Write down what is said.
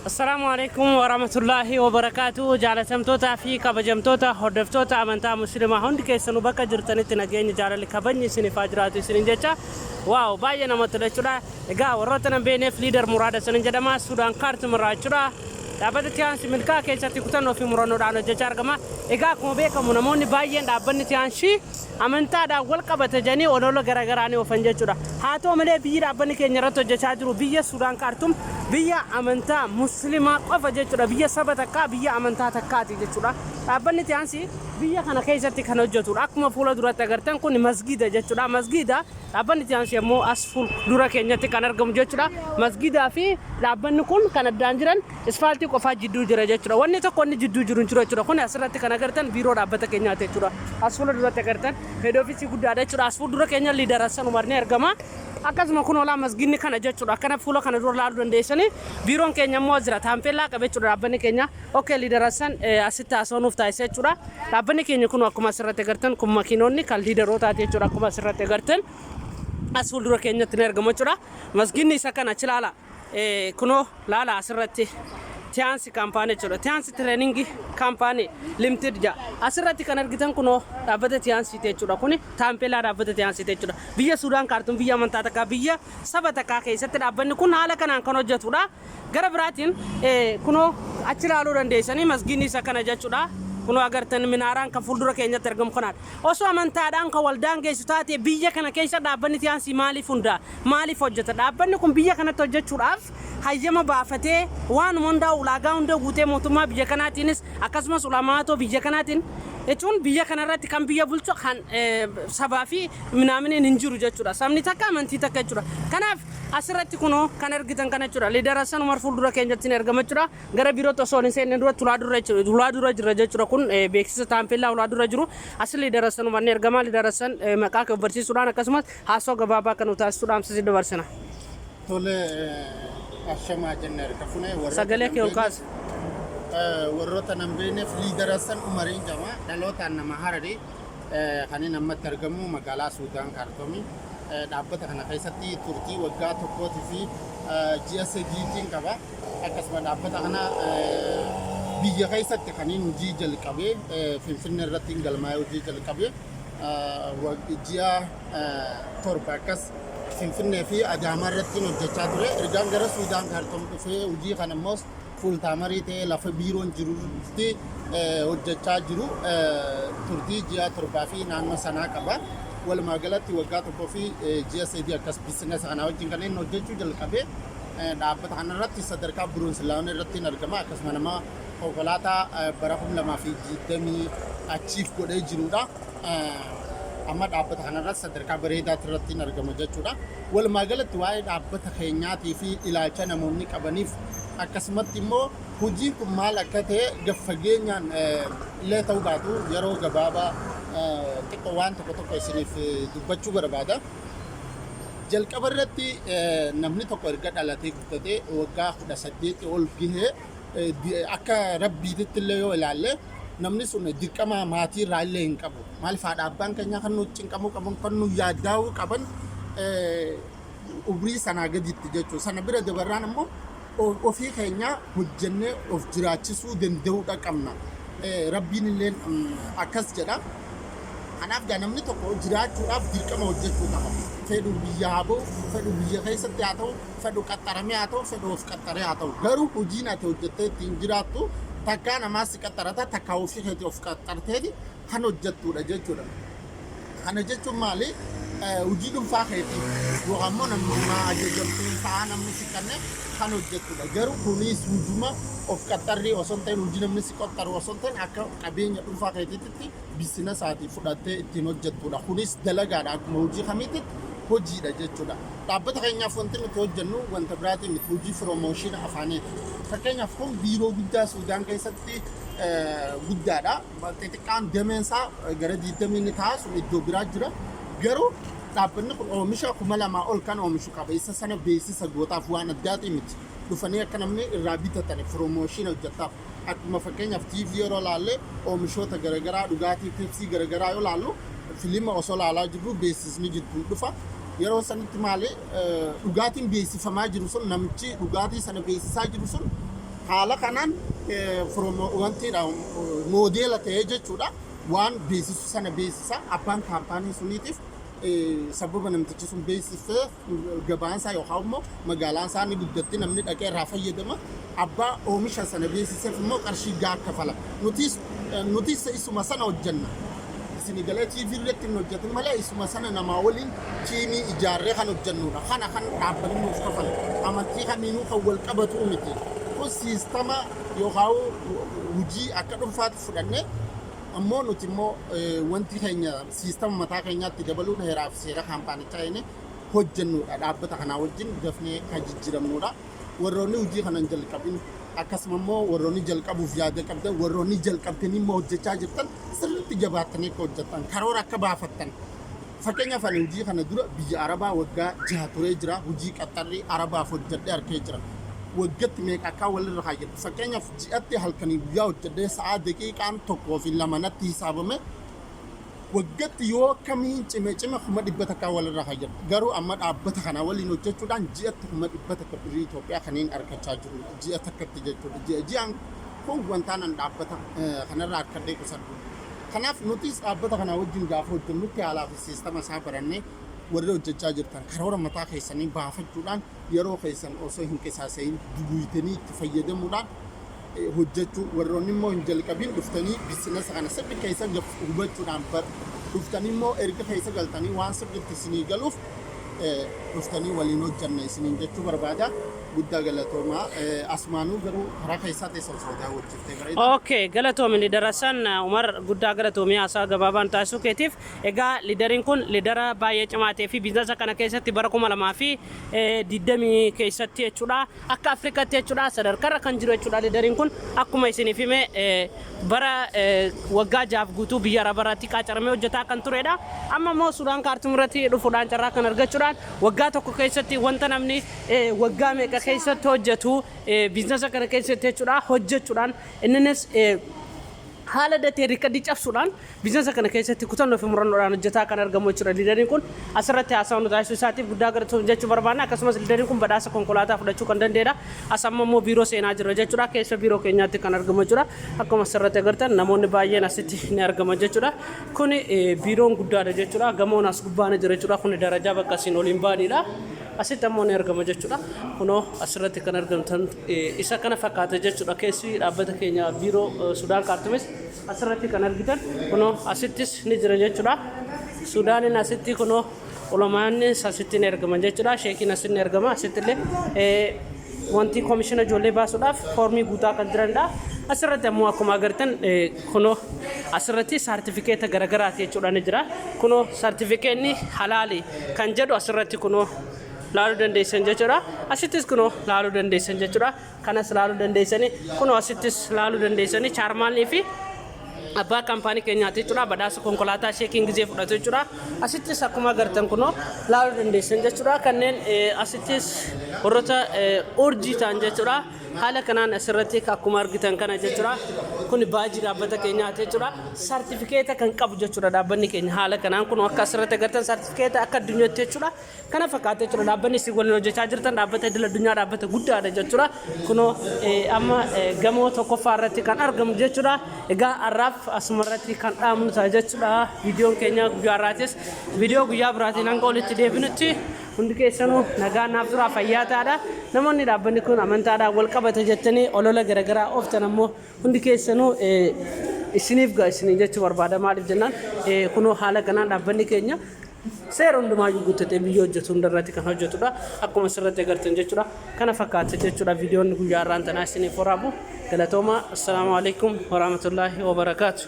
السلام عليكم ورحمة الله وبركاته. جالتمتوتا في كبجمتوتا هدفتوتا أمانتا مسلمة هند كيسنو بكا جرتني تناجيني جالة لكبني سني فاجراتي سنجتا واو باينا متلچورا إجا ورطنا بيني فليدر مراد سنجدما سودان كارت مراچورا دابت تيانسي ملكا كيساتي كتنو في مرانو دانو جچارغما إجا كوبيكا مناموني باين دابني تيانشي أمانتا دا والقبة جاني ونولو غرغراني وفنجچورا هاتو ملي بير دابني كينيراتو جچاجرو بيا سودان كارتم biyya amantaa muslimaa qofa jechuudha biyya saba takkaa biyya amantaa takkaati jechuudha dhaabbanni tiyaansi biyya kana keessatti kan hojjetudha akkuma fuula duratti agartan kun masgida jechuudha masgida dhaabbanni tiyaansi immoo as fuul dura keenyatti kan argamu jechuudha masgidaa fi dhaabbanni kun kan addaan jiran isfaaltii qofaa jidduu jira jechuudha wanni tokko inni jidduu jiru hin jiru jechuudha kun asirratti kan agartan biiroo dhaabbata keenyaati jechuudha as fuula duratti agartan head office guddaadha jechuudha as fuula dura keenya liidarasan umarni argama akkasuma kun ola masginni kana jechuudha kana fuula kana dura laalu dandeessanii biiroon keenya immoo jira taampellaa qabe jechuudha dhaabbanni keenya okay liidarasan asitti haasawuuf taasise jechuudha dhaabbanni keenya kun akkuma asirratti agartan kun makiinonni kan liidarootaati jechuudha akkuma asirratti agartan as fuuldura keenyatti ni argamu jechuudha masginni isa kana achi laala kunoo laala asirratti tiyaansi kaampaanii jechuudha tiyaansi tireeningi kaampaanii limited ja asirratti kan argitan kunoo dhaabbata tiyaansi jechuudha kuni taampellaa dhaabbata tiyaansi jechuudha biyya Suudaan kaartuun biyya amantaa takkaa biyya saba takkaa keessatti dhaabbanni kun haala kanaan kan hojjetudha gara biraatiin kunoo achi laaluu dandeessanii masginni isa kana jechuudha kuno agartan minaaraan kan fuuldura keenyatti argamu kanaadha osoo amantaadhaan kan waldaan geessu taate biyya kana keessa dhaabbanni tiyaansi maaliif hundaa maaliif hojjeta dhaabbanni kun biyya kanatti hojjechuudhaaf hayyama baafatee waan hundaa ulaagaa hunda guutee mootummaa biyya kanaatiinis akkasumas ulamaatoo biyya kanaatiin jechuun biyya kanarratti kan biyya bulchu kan sabaa fi minaaminiin hin jiru jechuudha sabni takka amantii takka jechuudha kanaaf asirratti kunoo kan argitan kana jechuudha liidarasan umar fuuldura keenyatti ni argama jechuudha gara biirootti osoo hin seenne dura tulaa dura jira jechuudha kun beeksisa taampellaa ulaa dura jiru as liidarasan umar ni argama liidarasan maqaa kan barsiisuudhaan akkasumas haasoo gabaabaa kan taasisuudhaan sisi dabarsina. Tole ashamaa jenneer kafune sagalee kee ol kaasa. warroota nambeeneef liidarasan umariin jama dhalootaan nama harari kanin ammatti argamu magaalaa Suudaan kaartoomii dhaabbata kana keessatti turtii waggaa tokkootii fi ji'a sadiitiin qaba akkasuma dhaabbata kana biyya keessatti kanin hojii jalqabee Finfinnee irratti galmaa'ee hojii jalqabee ji'a torba akkas Finfinnee fi Adaamaa irratti hojjechaa ture ergaan gara Suudaan kaartoomii dhufee hojii kana immoo fuultaamarii ta'ee lafa biiroon jirutti hojjechaa jiru turtii ji'a torbaa fi naannoo sanaa qaba walumaa galatti waggaa tokkoo fi ji'a sadii akkas biizinasa kanaa wajjin kanneen hojjechuu jalqabee dhaabbata kanarratti sadarkaa Buruunsilaawwan irratti argama akkasuma nama konkolaataa bara 2020 achiif godhee jirudha amma dhaabbata kanarratti sadarkaa bareedaatti irratti argama jechuudha walumaa galatti waa'ee dhaabbata keenyaatii fi ilaalcha namoonni qabaniif akkasumatti immoo hojiin kun maal akka ta'e gaffageenyaan illee ta'uu baatu yeroo gabaabaa xiqqoo waan tokko isiniif dubbachuu barbaada. Jalqaba irratti namni tokko erga dhalatee guddatee waggaa 18 ol gahee akka rabbiitti illee yoo ilaalle namni sun dirqama maatii irraa illee hin qabu. Maaliif haadha abbaan keenya kan nu cinqamuu qaban kan nu yaaddaa'uu qaban umrii sanaa gaditti jechuudha. Sana bira dabarraan immoo ofii keenya hojjennee of jiraachisuu danda'uudha qabna rabbiin illee akkas jedha kanaaf namni tokko jiraachuudhaaf dirqama hojjechuu qaba fedhu biyya haa ta'u fedhu biyya keessatti haa ta'u fedhu qaxaramee haa ta'u fedhu of qaxaree haa ta'u garuu hojiin ati hojjettee ittiin jiraattu takkaa namaas si qaxarata takkaa ofii keetii of qaxarteeti kan hojjettuudha jechuudha kana jechuun maali hojii dhuunfaa keetii yookaan immoo namni ajajamtuu fa'aa namni si kanneen kan hojjettudha garuu kunis hunduma of qaxarrii osoo hin ta'in hojii namni si qaxaru osoo hin ta'in akka qabeenya dhuunfaa keetiitti biizinasaatii fudhattee ittiin hojjettudha kunis dalagaadha akkuma hojii kamiitti hojiidha jechuudha dhaabbata keenyaaf wanti nuti hojjennu wanta biraatii miti hojii firoomooshinii afaaniiti fakkeenyaaf kun biiroo guddaa Suudaan keessatti guddaadha xixiqqaan dameensaa gara 20 ni ta'a sun iddoo biraa jira garuu dhaabbanni kun oomisha 2000 ol kan oomishu qaba isa sana beeksisa gootaaf waan addaatii miti dhufanii akka namni irraa bitatan firoomooshinii hojjettaaf akkuma fakkeenyaaf TV yeroo laalle oomishoota garagaraa dhugaatii Pepsi garagaraa yoo laallu filima osoo laalaa jirru beeksisni jidduu dhufa yeroo sanitti maali dhugaatiin beeksifamaa jiru sun namichi dhugaatii sana beeksisaa jiru sun haala kanaan wanti moodeela ta'ee jechuudha waan beeksisu sana beeksisa abbaan kaampaanii suniitiif sababa namtichi sun beeksisee gabaan isaa yookaan immoo magaalaan isaa ni guddatti namni dhaqee irraa fayyadama abbaa oomisha sana beeksiseef immoo qarshii gahaa kafala nutis isuma sana hojjenna Sinigalee TV irratti hin hojjetin malee isuma sana namaa waliin tiimii ijaarree kan hojjennudha kana kan dhaabbanni nuuf kafala amantii kamiinuu kan wal qabatu miti kun siistama yookaan hojii akka dhuunfaatti fudhannee ammoo nuti immoo wanti keenya siistama mataa keenyaatti dabaluun heeraa fi seera kaampaanichaa inni hojjennudha dhaabbata kanaa wajjin dafnee kan jijjiiramnudha warroonni hojii kanan jalqabin akkasuma immoo warroonni jalqabuuf yaada qabdan warroonni jalqabtanii immoo hojjechaa jirtan sirriitti jabaattanii akka hojjettan karoora akka baafattan fakkeenyaaf ani hojii kana dura biyya Arabaa waggaa 6 turee jira hojii qaxxarrii Arabaaf hojjedhee arkee jira waggaatti meeqa akka walirra hayyadu fakkeenyaaf ji'atti halkanii guyyaa hojjedhee sa'aa daqiiqaan tokkoo fi lamanatti hisaabame waggaatti yoo kamiin cime kuma dhibbata akka walirra hayyadu garuu amma dhaabbata kana waliin hojjechuudhaan ji'atti kuma dhibbata akka birrii Itoophiyaa kanneen argachaa jiru ji'a takkatti jechuudha ji'aan kun wantaan an dhaabbata kanarraa harkadhee qusadhu kanaaf nutis dhaabbata kana wajjin gaafa hojjennutti haalaa fi siistama isaa barannee warri hojjechaa jirtan karoora mataa keessanii baafachuudhaan yeroo keessan osoo hin qisaasayin duguutanii itti fayyadamuudhaan hojjechuu warroonni immoo hin jalqabin dhuftanii biizinasa kana sirri keessa hubachuudhaan dhuftanii immoo erga keessa galtanii waan sirriitti isinii galuuf dhuftanii waliin hojjanna isiniin jechuu barbaada guddaa galatoomaa asmaanuu garuu karaa keessaa teessan soodaa hojjettee gara Okay, galatoomi lidarasan Umar guddaa galatoomii haasaa gabaabaan taasisuu keetiif egaa lidariin kun lidara baay'ee cimaa ta'ee fi biizinasa kana keessatti bara 2020 keessatti jechuudha akka Afrikaatti jechuudha sadarkarra kan jiru jechuudha lidariin kun akkuma isiniif hime bara waggaa 6 guutuu biyya Arabaatti qaacaramee hojjetaa kan turedha amma immoo Sudaan kaartuum irratti dhufuudhaan carraa kan argachuudhaan waggaa tokko keessatti wanta namni waggaa meeqa keessatti hojjetu biizinasa kana keessatti jechuudha hojjechuudhaan innis haala datee riqadii cabsuudhaan biizinasa kana keessatti kutannoo fi murannoodhaan hojjetaa kan argamu jechuudha lidariin kun asirratti haasaa nu taasisuu isaatiif guddaa galatoomii jechuu barbaanna akkasumas lidariin kun badhaasa konkolaataa fudhachuu kan danda'edha asamma immoo biiroo seenaa jira jechuudha keessa biiroo keenyaatti kan argamu jechuudha akkuma asirratti agartan namoonni baay'een asitti ni argaman jechuudha kun biiroon guddaadha jechuudha gamoon as gubbaana jira jechuudha kun darajaa bakka isin oliin baanidha asitti ammoo ni argama jechuudha kunoo asirratti kan argamtan isa kana fakkaata jechuudha keessi dhaabbata keenya biiroo Sudaan kaartuumis asirratti kan argitan kunoo asittis ni jira jechuudha Sudaaniin asitti kunoo ulamaan asitti ni argaman jechuudha sheekiin asitti ni argama asittillee wanti koomishina ijoollee baasuudhaaf foormii guutaa kan jiranidha asirratti ammoo akkuma agartan kunoo asirratti saartifikeeta garagaraati jechuudha ni jira kunoo saartifikeetni halaali kan jedhu asirratti kunoo laaluu dandeessan jechuudha asittis kunoo laaluu dandeessan jechuudha kanas laaluu dandeessanii kunoo asittis laaluu dandeessanii chaarmaanii fi abbaa kaampaanii keenyaati jechuudha badhaasa konkolaataa sheekiin gizee fudhatu jechuudha asittis akkuma agartan kunoo laaluu dandeessan jechuudha kanneen asittis warroota urjii ta'an jechuudha haala kanaan asirratti akkuma argitan kana jechuudha kun baajii dhaabbata keenyaati jechuudha saartifikeeta kan qabu jechuudha dhaabbanni keenya haala kanaan kun akka asirratti agartan saartifikeeta akka addunyaatti jechuudha kana fakkaata jechuudha dhaabbanni isin waliin hojjechaa jirtan dhaabbata idil addunyaa dhaabbata guddaadha jechuudha kunoo amma gamoo tokkoffaa irratti kan argamu jechuudha egaa har'aaf asumarratti kan dhaamnu ta'a jechuudha viidiyoon keenya guyyaa irraatis viidiyoo guyyaa biraatiin hanga olitti deebinutti hundi keessanuu nagaa naaf turaa fayyaa ta'aadha namoonni dhaabbanni kun amantaadhaan wal qabata jettanii olola garaagaraa ooftan ammoo hundi keessanuu isiniif isiniin jechuu barbaada maaliif jennaan kunoo haala kanaan dhaabbanni keenya seera hundumaayyuu guuttatee biyya hojjetu hundarratti kan hojjetudha akkuma asirratti agartan jechuudha kana fakkaata jechuudha viidiyoon guyyaa irraan tanaa isiniif waraabu galatooma assalaamu alaikum warahmatullaahi wabarakaatu